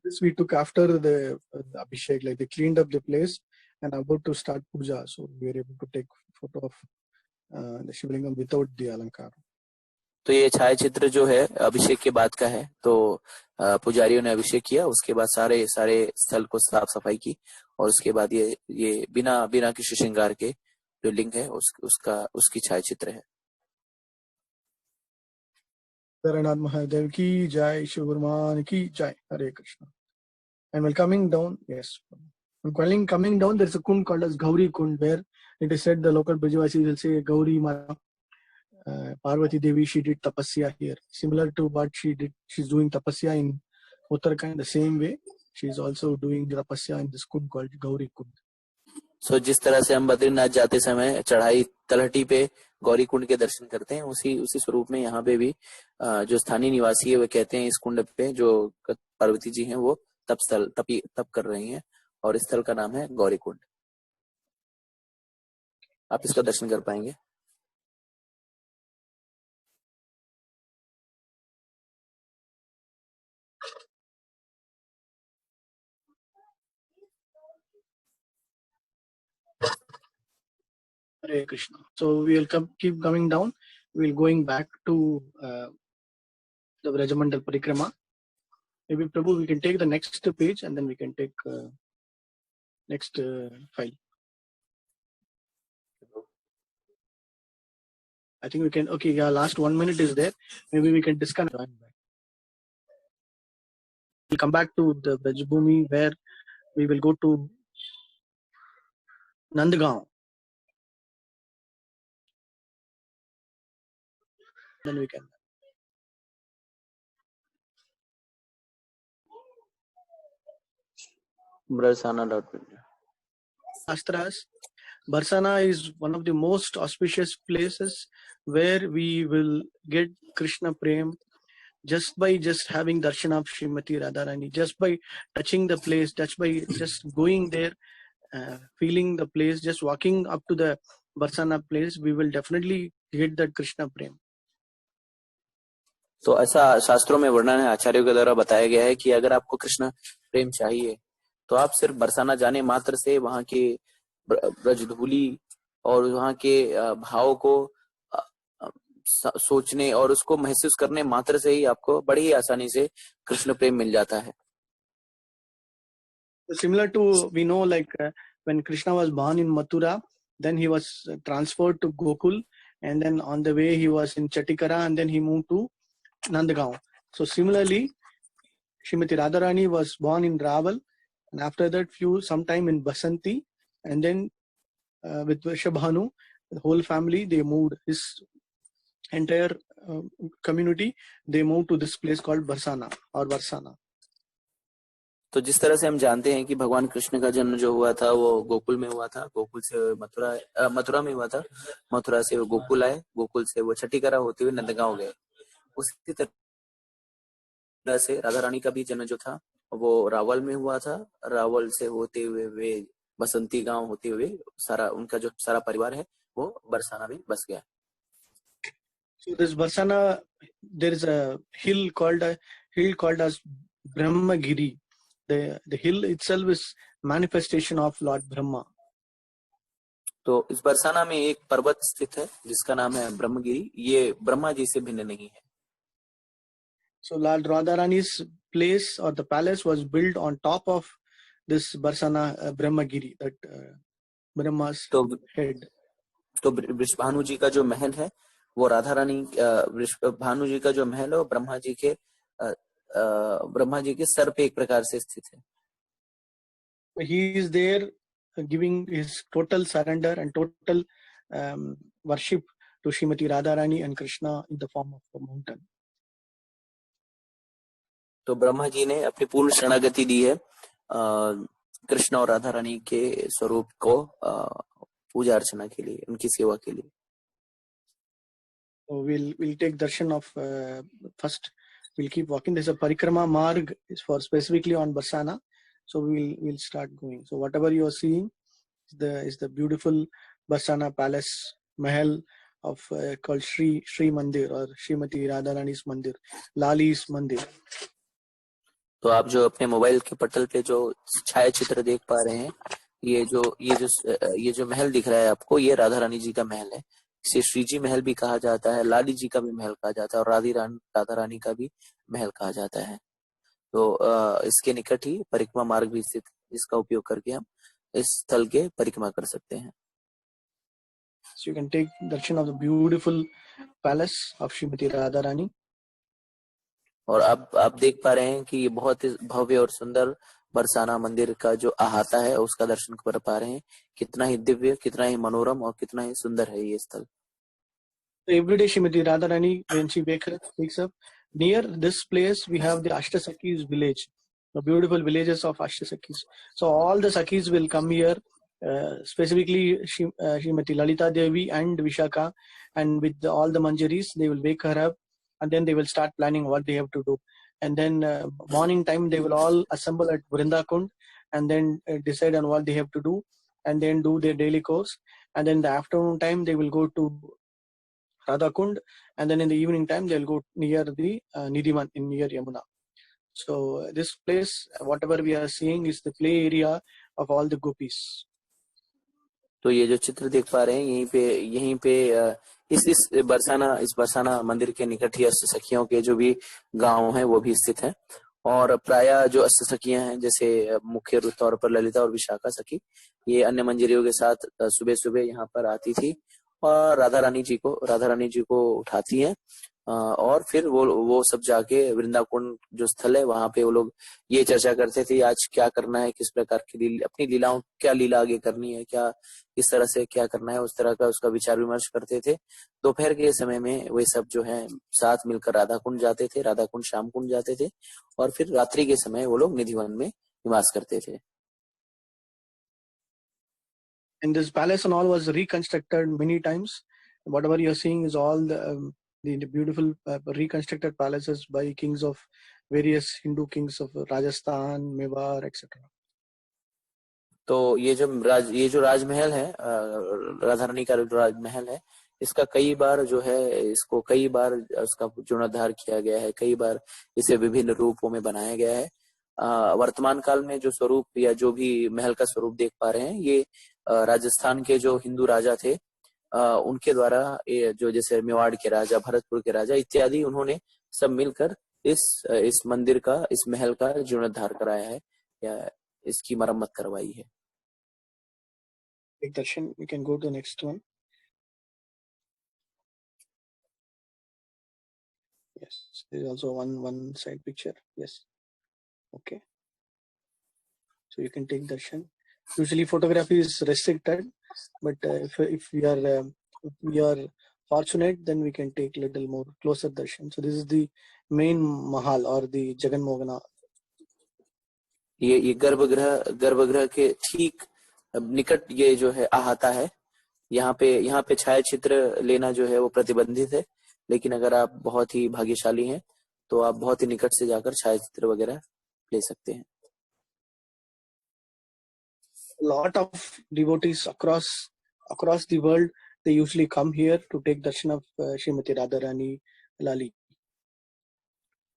This we took after the Abhishek, like they cleaned up the place and about to start puja, so we were able to take photo of the Shivlingam without the alankar. तो ये छायाचित्र जो है अभिषेक के बाद का है। तो पुजारियों ने अभिषेक किया, उसके बाद सारे स्थल को साफ सफाई की, और उसके बाद ये बिना किसी श्रृंगार के जो लिंग है उसकी छायाचित्र है। Kedarnath Mahadev ki jai, Shivurman ki jai, Hare Krishna. And while coming down, yes, while coming down, there's a kund called as Gauri Kund, where it is said the local Brajavasis will say Gauri Mata. Parvati Devi, she did tapasya here, similar to what she did. She's doing tapasya in Uttarakhand the same way. She's also doing tapasya in this kund called Gauri Kund. So जिस तरह से हम बद्रीनाथ जाते समय चढ़ाई तलहटी पे गौरी कुंड के दर्शन करते हैं, उसी स्वरूप में यहाँ पे भी जो स्थानीय निवासी है वे कहते हैं इस कुंड पे जो पार्वती जी हैं वो तप कर रही हैं, और इस स्थल का नाम है गौरी कुंड। आप इसका दर्शन कर पाएंगे। Hare Krishna. So we will keep coming down. We will going back to the Vrajamandal Parikrama. Maybe Prabhu, we can take the next page and then we can take next file. I think we can. Okay, yeah. Last 1 minute is there. Maybe we can disconnect. We'll come back to the Brajbhumi where we will go to Nandgaon. then we can. Shastras, Barsana is one of the most auspicious places where we will get Krishna Prem just by having darshan of Srimati Radharani, just by touching the place, just by just going there, feeling the place, just walking up to the Barsana place, we will definitely get that Krishna Prem. तो ऐसा शास्त्रों में वर्णन है, आचार्यों के द्वारा बताया गया है कि अगर आपको कृष्ण प्रेम चाहिए तो आप सिर्फ बरसाना जाने मात्र से वहां के ब्रजधूली और वहां के भाव को सोचने और उसको महसूस करने मात्र से ही आपको बड़ी ही आसानी से कृष्ण प्रेम मिल जाता है. Similar to, we know, like when Krishna was born in Mathura, then he was transferred to Gokul, and then on the way he was in Chatikara, and then he moved to Nandagaon. So similarly, Srimati Radharani was born in Raval, and after that sometime in Basanti, and then with Vrishabhanu, the whole family, they moved, his entire community, they moved to this place called Barsana or Varsana. तो जिस तरह से हम जानते हैं कि भगवान कृष्ण का जन्म जो हुआ था वो गोकुल में हुआ था, गोकुल से मथुरा में हुआ था, मथुरा से वो गोकुल आए, गोकुल से वो छठीकरा होते हुए नंदगांव गए. उसी तरह से राधा रानी का भी जन्म जो था वो रावल में हुआ था, रावल से होते हुए वे बसंती गांव होते हुए सारा उनका जो सारा परिवार है वो बरसाना में बस गया. So this Barsana, there is a hill called as Brahmagiri. The hill itself is manifestation of Lord Brahma. तो इस बरसाना में एक पर्वत स्थित है जिसका नाम है ब्रह्मगिरी. ये ब्रह्मा जी से भिन्न नहीं है. So Lord Radharani's place or the palace was built on top of this Barsana Brahmagiri, that Brahma's head. तो वृषभानु जी का जो महल है वो राधा रानी भानु जी का जो महल है वो ब्रह्मा जी के सर पे एक प्रकार से स्थित है. He is there giving his total surrender and total worship to Srimati Radharani and Krishna in the form of a mountain. तो ब्रह्मा जी ने अपनी पूर्ण शरणागति दी है कृष्ण और राधा रानी के स्वरूप को पूजा अर्चना के लिए, उनकी सेवा के लिए. So we'll take darshan of first. We'll keep walking. There's a parikrama marg is for specifically on Barsana. So we'll start going. So whatever you are seeing is the beautiful Barsana palace mahal of called Sri Mandir or Srimati Radharani's Mandir, Lali's Mandir. तो आप जो अपने मोबाइल के पटल पे जो छायाचित्र देख पा रहे हैं, ये जो महल दिख रहा है आपको, ये राधा रानी जी का महल है. इसे श्री जी महल भी कहा जाता है, लाली जी का भी महल कहा जाता है और राधा रानी का भी महल कहा जाता है. तो इसके निकट ही परिक्रमा मार्ग भी स्थित है जिसका उपयोग करके हम इस स्थल के परिक्रमा कर सकते हैं. So you can take darshan of the beautiful palace of Srimati Radharani. और आप देख पा रहे हैं कि ये बहुत ही भव्य और सुंदर बरसाना मंदिर का जो अहाता है उसका दर्शन कर पा रहे हैं. कितना ही दिव्य, कितना ही मनोरम और कितना ही सुंदर है ये स्थल. Every day Srimati Radharani, when she wakes up, near this place we have the Ashtasakis village, the beautiful villages of Ashtasakis. So all the Sakis will come here, specifically Srimati Lalita Devi and Vishaka, and with all the Manjaris, they will wake her up and then they will start planning what they have to do. And then morning time they will all assemble at Vrindakund and then decide on what they have to do and then do their daily course. And then the afternoon time they will go to Radhakund, and then in the evening time they'll go near the Nidhiman near Yamuna. So this place, whatever we are seeing, is the play area of all the gopis. तो ये जो चित्र देख पा रहे हैं यहीं पे इस बरसाना मंदिर के निकट ही अष्ट सखियों के जो भी गांव हैं वो भी स्थित हैं. और प्राय जो अष्ट सखियां हैं जैसे मुख्य तौर पर ललिता और विशाखा सखी, ये अन्य मंजरियों के साथ सुबह सुबह यहाँ पर आती थी और राधा रानी जी को उठाती हैं और फिर वो सब जाके वृंदावन जो स्थल है वहां पे वो लोग ये चर्चा करते थे आज क्या करना है, किस प्रकार की अपनी लीलाओं, क्या लीला आगे करनी है, क्या इस तरह से क्या करना है, उस तरह का उसका विचार विमर्श करते थे। दोपहर के समय में वे सब जो है साथ मिलकर राधा कुंड जाते थे, राधा कुंड श्याम कुंड जाते थे, और फिर रात्रि के समय वो लोग निधिवन में निवास करते थे। And this palace and all was reconstructed many times. Whatever you're seeing is all the beautiful reconstructed palaces by kings of various Hindu kings of Rajasthan, Mewar, etc. तो ये जो राजमहल है, राधा रानी का जो राजमहल है, इसका कई बार जो है इसको कई बार उसका जीर्णोद्धार किया गया है, कई बार इसे विभिन्न रूपों में बनाया गया है। वर्तमान काल में जो स्वरूप या जो भी महल का स्वरूप देख पा रहे हैं, ये राजस्थान के जो हिंदू राजा थे उनके द्वारा, जो जैसे मेवाड़ के राजा, भरतपुर के राजा इत्यादि, उन्होंने सब मिलकर इस मंदिर का, इस महल का जीर्णोद्धार कराया है या इसकी मरम्मत करवाई है। Big darshan, we can go to the next one. Yes, there is also one side picture. Yes, okay. So you can take darshan. Usually photography is restricted, but if we are fortunate, then we can take little more closer darshan. So this is the main mahal or the Jagan Mohana. ये गर्भगृह के ठीक निकट ये जो है आहता है। यहाँ पे छाया चित्र लेना जो है वो प्रतिबंधित है, लेकिन अगर आप बहुत ही भाग्यशाली हैं तो आप बहुत ही निकट से जाकर छाया चित्र वगैरह ले सकते हैं। Lot of devotees across the world, they usually come here to take darshan of Srimati Radharani Lali.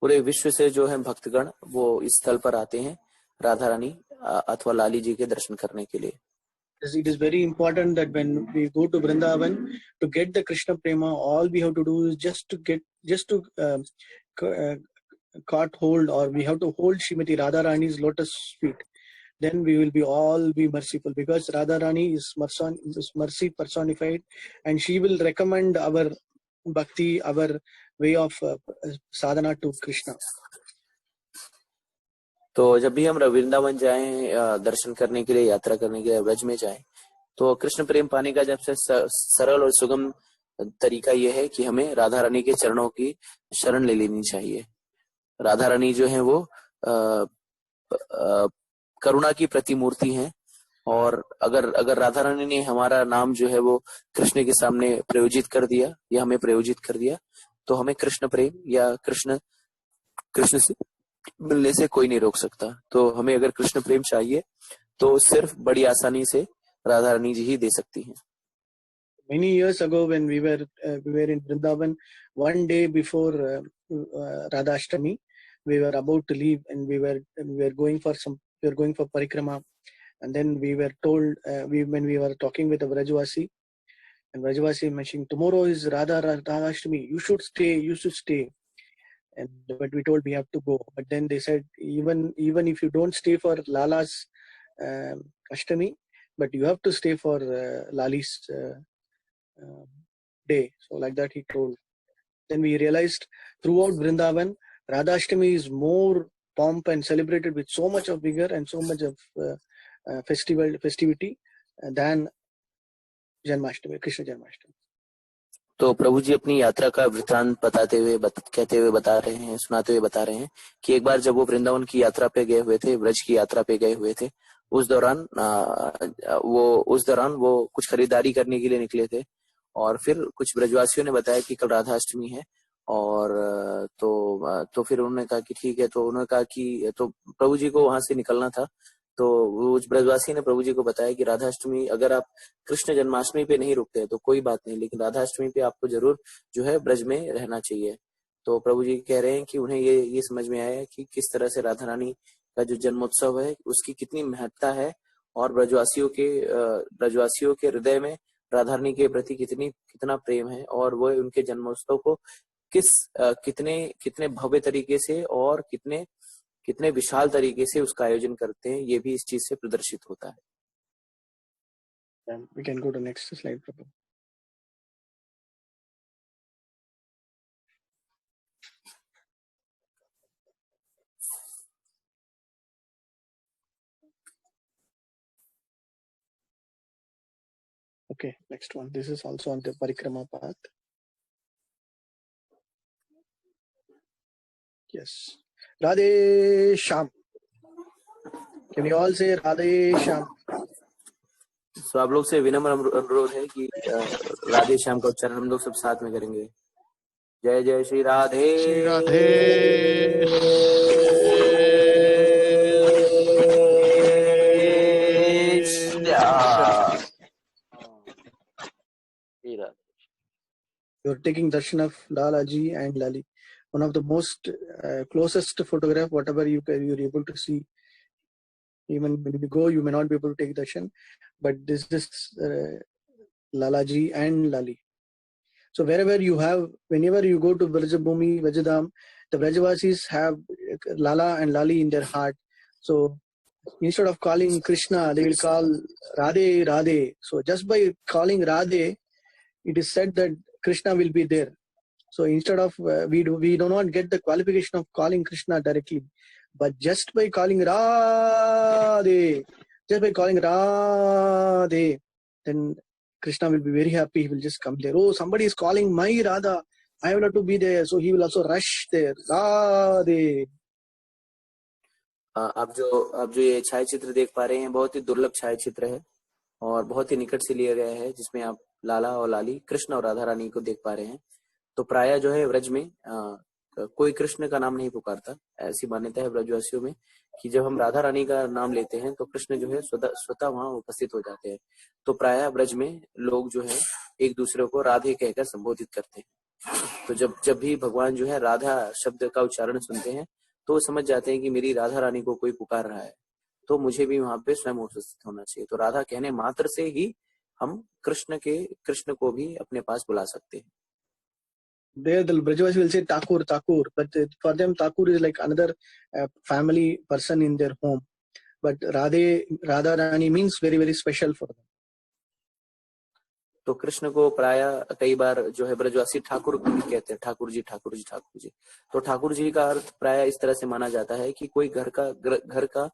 पूरे विश्व से जो है भक्तगण वो इस स्थल पर आते हैं राधा रानी अथवा लाली जी के दर्शन करने के लिए। It is very important that when we go to Vrindavan to get the Krishna Prema, all we have to do is just to caught hold, or we have to hold Srimati Radharani's lotus feet. Then we will all be merciful, because Radharani is mercy personified, and she will recommend our bhakti, our way of sadhana to Krishna. तो जब भी हम वृंदावन जाएं दर्शन करने के लिए, यात्रा करने के लिए व्रज में जाएं, तो कृष्ण प्रेम पाने का सबसे सरल और सुगम तरीका यह है कि हमें राधा रानी के चरणों की शरण ले लेनी चाहिए। राधा रानी जो है वो करुणा की प्रतिमूर्ति हैं, और अगर राधा रानी ने हमारा नाम जो है वो कृष्ण के सामने प्रयोजित कर दिया या हमें प्रयोजित कर दिया, तो हमें कृष्ण प्रेम या कृष्ण से मिलने से कोई नहीं रोक सकता। तो हमें अगर कृष्ण प्रेम चाहिए तो सिर्फ बड़ी आसानी से राधा रानी जी ही दे सकती हैं। Many years ago, when we were in Vrindavan, one day before Radha Ashtami, we were about to leave, and we were going for parikrama, and then we were told when we were talking with a Vrajavasi, and Vrajavasi mentioning, tomorrow is Radha Ashtami, you should stay. And but we told we have to go. But then they said, even if you don't stay for Lala's Ashtami, but you have to stay for Lali's day. So like that he told. Then we realized throughout Vrindavan, Radha Ashtami is more pomp and celebrated with so much of vigor and so much of festivity than Janmashtami, Krishna Janmashtami. तो प्रभु जी अपनी यात्रा का वृत्तांत बताते हुए सुनाते हुए बता रहे हैं कि एक बार जब वो वृंदावन की यात्रा पे गए हुए थे, व्रज की यात्रा पे गए हुए थे, उस दौरान वो कुछ खरीदारी करने के लिए निकले थे, और फिर कुछ ब्रजवासियों ने बताया कि कल राधा अष्टमी है, और तो फिर उन्होंने कहा कि ठीक है। तो उन्होंने कहा कि तो प्रभु जी को वहां से निकलना था, तो वो ब्रजवासी ने प्रभु जी को बताया कि राधा अष्टमी, अगर आप कृष्ण जन्माष्टमी पे नहीं रुकते तो कोई बात नहीं, लेकिन राधा अष्टमी पे आपको जरूर जो है ब्रज में रहना चाहिए। तो प्रभु जी कह रहे हैं कि उन्हें ये समझ में आया कि किस तरह से राधा रानी का जो जन्मोत्सव है उसकी कितनी महत्ता है, और ब्रजवासियों के हृदय में राधा रानी के प्रति कितना प्रेम है, और वो उनके जन्मोत्सव को कितने भव्य तरीके से और कितने विशाल तरीके से उसका आयोजन करते हैं, ये भी इस चीज से प्रदर्शित होता है। We can go to next slide, Prabhu. Okay, next one. This is also on the parikrama path. Yes. Radhe Sham. Can you all say Radhe Sham? तो आप लोग से विनम्र अनुरोध है कि राधे श्याम का उच्चारण हम लोग सब साथ में करेंगे। जय जय Shri Radhe. Shri Radhe. You're taking darshan of Lalaji and Lali. One of the most closest photograph, whatever you're able to see. Even when you go, you may not be able to take darshan, but this is Lalaji and Lali. So wherever you have, whenever you go to Vrajabhumi, Vrajadham, the Vrajavasis have Lala and Lali in their heart. So instead of calling Krishna, they will call Radhe, Radhe. So just by calling Radhe, it is said that Krishna will be there. So instead of, we do not get the qualification of calling Krishna directly, but just by calling Radhe, then Krishna will be very happy. He will just come there. Oh, somebody is calling my Radha. I have to be there. So he will also rush there. Radhe. आप जो ये छाया चित्र देख पा रहे हैं, बहुत ही दुर्लभ छाया चित्र है और बहुत ही निकट से लिया गया है, जिसमें आप लाला और लाली, कृष्ण और राधा रानी को देख पा रहे हैं। तो प्राय जो है व्रज में कोई कृष्ण का नाम नहीं पुकारता। ऐसी मान्यता है ब्रजवासियों में कि जब हम राधा रानी का नाम लेते हैं तो कृष्ण जो है स्वतः वहां उपस्थित हो जाते हैं। तो प्राय ब्रज में लोग जो है एक दूसरे को राधे कहकर संबोधित करते हैं। तो जब भी भगवान जो है राधा शब्द का उच्चारण सुनते हैं तो समझ जाते हैं कि मेरी राधा रानी को कोई पुकार रहा है, तो मुझे भी वहां पे स्वयं उपस्थित होना चाहिए। तो राधा कहने मात्र से ही हम कृष्ण को भी अपने पास बुला सकते हैं। There the Brajavasi will say Thakur, Thakur, but for them Thakur is like another family person in their home. But Radha Rani means very, very special for them. तो कृष्ण को प्राय कई बार जो है ब्रजवासी ठाकुर भी कहते हैं, ठाकुर जी ठाकुर जी ठाकुर जी। तो ठाकुर जी का अर्थ प्राय इस तरह से माना जाता है कि कोई घर का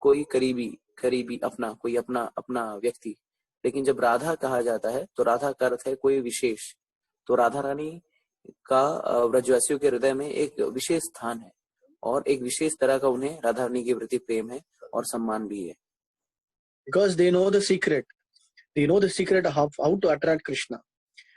कोई करीबी अपना व्यक्ति। लेकिन जब राधा कहा जाता है तो राधा का अर्थ है कोई विशेष। तो राधा रानी का ब्रजवासियों के हृदय में एक विशेष स्थान है और एक विशेष तरह का उन्हें राधा रानी के प्रति प्रेम है और सम्मान भी है। Because they know the secret. They know the secret of how to attract Krishna.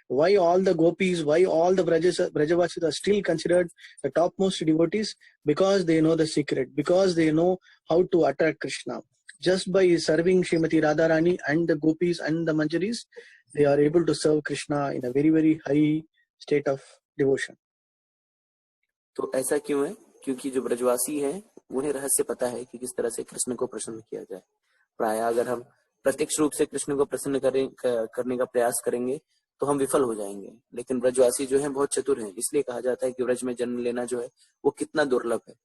Why all the gopis, why all the Brajavasis are still considered the topmost devotees? Because they know the secret. Because they know how to attract Krishna. Just by serving Srimati Radharani and the gopis and the manjaris, they are able to serve Krishna in a very, very high state of devotion. तो ऐसा क्यों है? क्योंकि जो ब्रजवासी हैं उन्हें रहस्य पता है कि किस तरह से कृष्ण को प्रसन्न किया जाए। प्राय अगर हम प्रत्यक्ष रूप से कृष्ण को प्रसन्न करने का प्रयास करेंगे तो हम विफल हो जाएंगे। लेकिन ब्रजवासी जो है बहुत चतुर हैं, इसलिए कहा जाता है कि ब्रज में जन्म लेना जो है वो कितना दुर्लभ है,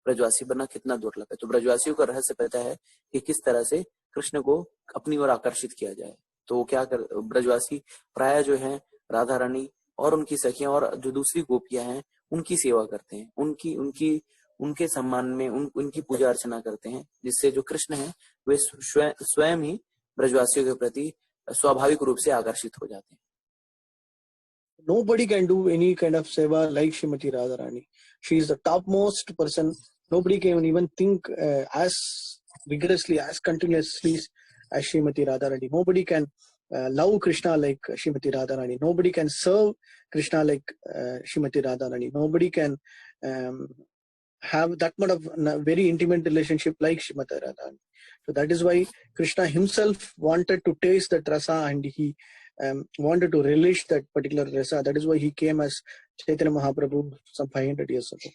ब्रजवासी बनना कितना दुर्लभ है। तो ब्रजवासियों का रहस्य पता है कि किस तरह से कृष्ण को अपनी ओर आकर्षित किया जाए। तो वो क्या कर ब्रजवासी प्राय जो है राधा रानी और उनकी सखियां और जो दूसरी गोपियां हैं उनकी सेवा करते हैं, उनके सम्मान में उनकी पूजा अर्चना करते हैं, जिससे जो कृष्ण है वे स्वयं ही ब्रजवासियों के प्रति स्वाभाविक रूप से आकर्षित हो जाते हैं। Nobody can do any kind of seva like Srimati Radharani. She is the topmost person. Nobody can even think as vigorously, as continuously as Srimati Radharani. Nobody can love Krishna like Srimati Radharani. Nobody can serve Krishna like Srimati Radharani. Nobody can have that much of very intimate relationship like Srimati Radharani. So that is why Krishna himself wanted to taste that rasa and he wanted to relish that particular rasa. That is why he came as Chaitanya Mahaprabhu some 500 years ago.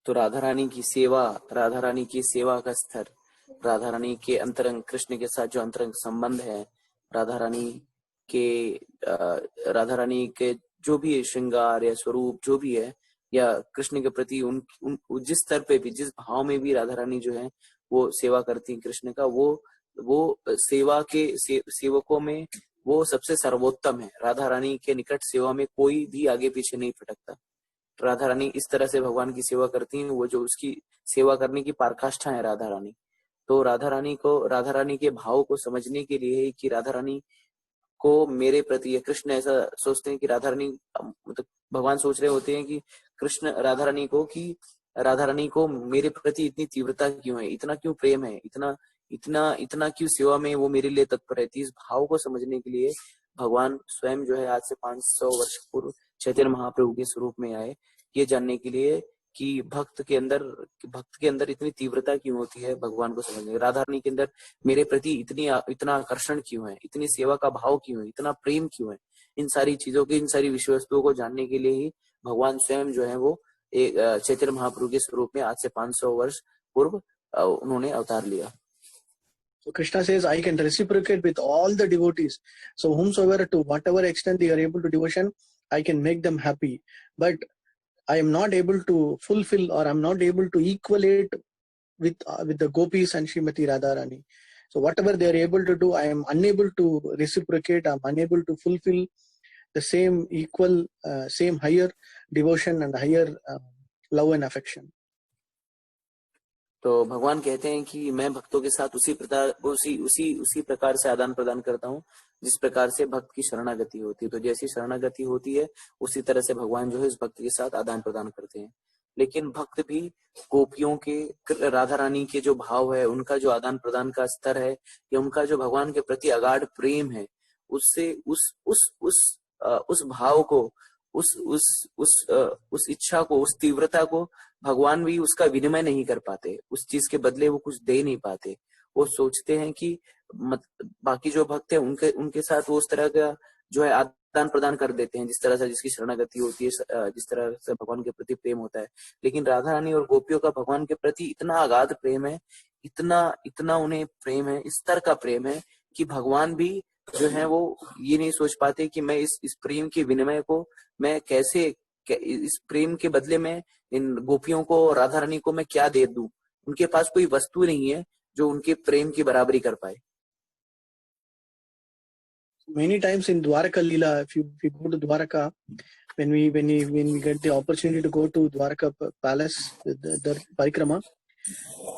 तो राधा रानी की सेवा का स्तर, राधा रानी के अंतरंग कृष्ण के साथ जो अंतरंग संबंध है, राधा रानी के जो भी श्रृंगार या स्वरूप जो भी है, या कृष्ण के प्रति जिस स्तर पे भी, जिस भाव में भी राधा रानी जो है वो सेवा करती है कृष्ण का, वो सेवा के सेवकों में वो सबसे सर्वोत्तम है। राधा रानी के निकट सेवा में कोई भी आगे पीछे नहीं फटकता। राधा रानी इस तरह से भगवान की सेवा करती हैं, वो जो उसकी सेवा करने की पराकाष्ठा है राधा रानी। तो राधा रानी के भाव को समझने के लिए कि राधा रानी को मेरे प्रति, या कृष्ण ऐसा सोचते हैं कि राधा रानी, मतलब भगवान सोच रहे होते हैं कि कृष्ण राधा रानी को मेरे प्रति इतनी तीव्रता क्यों है, इतना क्यों प्रेम है, इतना इतना इतना क्यों सेवा में वो मेरे लिए तत्पर रहती है। इस भाव को समझने के लिए भगवान स्वयं जो है आज से 500 वर्ष पूर्व चैतन्य महाप्रभु के स्वरूप में आए, ये जानने के लिए कि भक्त के अंदर इतनी तीव्रता क्यों होती है भगवान को समझने। राधा रानी के अंदर मेरे प्रति इतना आकर्षण क्यों है, इतनी सेवा का भाव क्यों है, इतना प्रेम क्यों है। इन सारी चीजों की, इन सारी विषय वस्तुओं को जानने के लिए ही भगवान स्वयं जो है वो एक चैतन्य महाप्रभु के स्वरूप में आज से 500 वर्ष पूर्व उन्होंने अवतार लिया। So Krishna says, I can reciprocate with all the devotees. So whomsoever, to whatever extent they are able to devotion, I can make them happy. But I am not able to fulfill, or I'm not able to equalate with the gopis and Srimati Radharani. So whatever they are able to do, I am unable to reciprocate. I'm unable to fulfill the same equal, same higher devotion and higher love and affection. तो भगवान कहते हैं कि मैं भक्तों के साथ उसी प्रकार से आदान प्रदान करता हूँ जिस प्रकार से भक्त की शरणागति होती है। तो जैसी शरणागति होती है उसी तरह से भगवान जो है इस भक्त के साथ आदान प्रदान करते हैं। लेकिन भक्त भी गोपियों के, राधा रानी के जो भाव है, उनका जो आदान प्रदान का स्तर है, या उनका जो भगवान के प्रति अगाध प्रेम है, उससे उस भाव को, उस इच्छा को, उस तीव्रता को भगवान भी उसका विनिमय नहीं कर पाते। उस चीज के बदले वो कुछ दे नहीं पाते। वो सोचते हैं कि बाकी जो भक्त है उनके साथ वो उस तरह का जो है आदान प्रदान कर देते हैं जिस तरह से जिसकी शरणागति होती है, जिस तरह से भगवान के प्रति प्रेम होता है। लेकिन राधा रानी और गोपियों का भगवान के प्रति इतना अगाध प्रेम है, इतना उन्हें प्रेम है, इस तरह का प्रेम है कि भगवान भी जो है वो ये नहीं सोच पाते कि मैं इस प्रेम के विनिमय को मैं कैसे, इस प्रेम के बदले में इन गोपियों को, राधा रानी को मैं क्या दे दूं। उनके पास कोई वस्तु नहीं है जो उनके प्रेम की बराबरी कर पाए। Many times in Dwaraka Leela, if you go to Dwaraka, when we get the opportunity to go to Dwaraka Palace, the parikrama,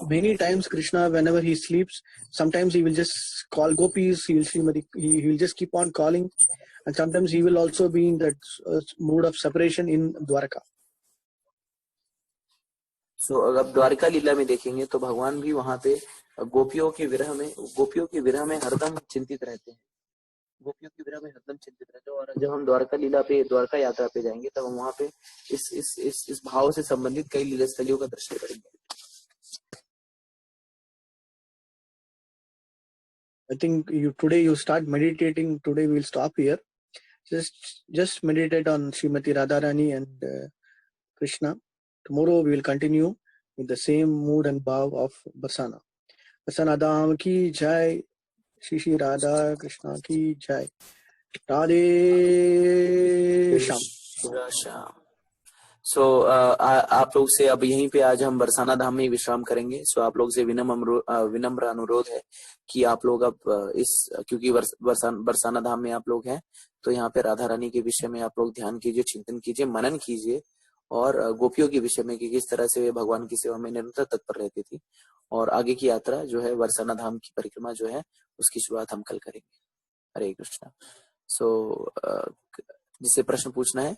many times Krishna, whenever he sleeps, sometimes he will just call gopis, he will just keep on calling, and sometimes he will also be in that mood of separation in Dwaraka. So अब द्वारका लीला में देखेंगे तो भगवान भी वहां पे गोपियों के विरह में हरदम चिंतित रहते हैं। गोपियों के विरह में हरदम चिंतित रहते हैं। और जब हम द्वारका यात्रा पे जाएंगे तब हम वहां पे इस भाव से संबंधित कई लीला स्थलियों का दर्शन करेंगे। I think today you start meditating. Today we'll stop here. Just meditate on Srimati Radharani and Krishna. Tomorrow we will continue with the same mood and bhav of Barsana. Barsana Dham ki jai, Shri Radha Krishna ki jai. Radhe Shyam. सो आप लोग से अब यहीं पे आज हम बरसाना धाम में विश्राम करेंगे। सो आप लोग से विनम्र अनुरोध है कि आप लोग अब क्योंकि बरसाना धाम में आप लोग हैं तो यहाँ पे राधा रानी के विषय में आप लोग ध्यान कीजिए, चिंतन कीजिए, मनन कीजिए, और गोपियों के विषय में कि किस तरह से वे भगवान की सेवा में निरंतर तत्पर रहती थी। और आगे की यात्रा जो है बरसाना धाम की परिक्रमा जो है उसकी शुरुआत हम कल करेंगे। हरे कृष्णा। सो जिससे प्रश्न पूछना है